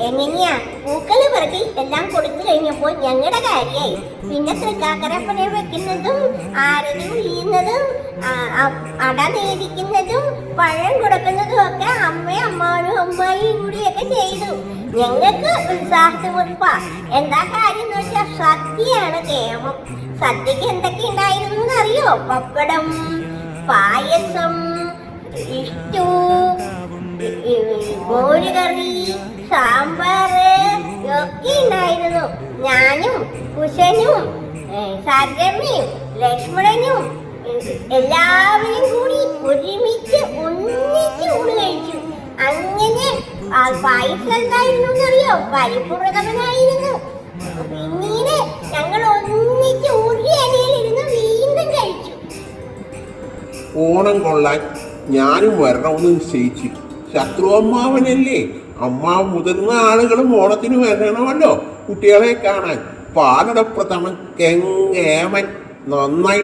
എങ്ങനെയാ പൂക്കള് പറക്കി എല്ലാം കൊടുത്തു കഴിഞ്ഞപ്പോൾ ഞങ്ങളുടെ കാര്യമായി. പിന്നെ തൃക്കാക്കരപ്പനെ വെക്കുന്നതും ആരതി ഉഴിയുന്നതും അട നേദിക്കുന്നതും പഴം കൊടുക്കുന്നതും ഒക്കെ അമ്മയും അമ്മായിയും കൂടിയൊക്കെ ചെയ്തു. ഞങ്ങൾക്ക് ഉത്സാഹത്തിമുറപ്പ. എന്താ കാര്യം എന്ന് വെച്ചാൽ സദ്യയാണ് കേമം. സദ്യക്ക് എന്തൊക്കെ ഉണ്ടായിരുന്നു അറിയോ? പപ്പടം, പായസം, ഇഷ്ടു, മോരുകറി, സാമ്പാറ് ഒക്കെ ഉണ്ടായിരുന്നു. ഞാനും കുശനും സരമയും ലക്ഷ്മണനും എല്ലാവരും കൂടി ഒരുമിച്ച് ഒന്നിച്ച് ഊണ് കഴിച്ചു. അങ്ങനെ പായസം എന്തായിരുന്നു എന്നറിയോ? പരിപൂർണമായിരുന്നു. പിന്നീട് ഞങ്ങൾ ഒന്നിച്ച് ഒരു അലയിലിരുന്ന് വീണ്ടും കഴിച്ചു. ഓണം കൊള്ളാൻ ഞാനും വരണമെന്ന് നിശ്ചയിച്ചു. ശത്രുവമ്മാവനല്ലേ? അമ്മാവ് മുതിർന്ന ആളുകളും ഓണത്തിന് വരണമല്ലോ കുട്ടികളെ കാണാൻ. പാലടപ്രഥമൻ കെങ്ങേമൻ നന്നായി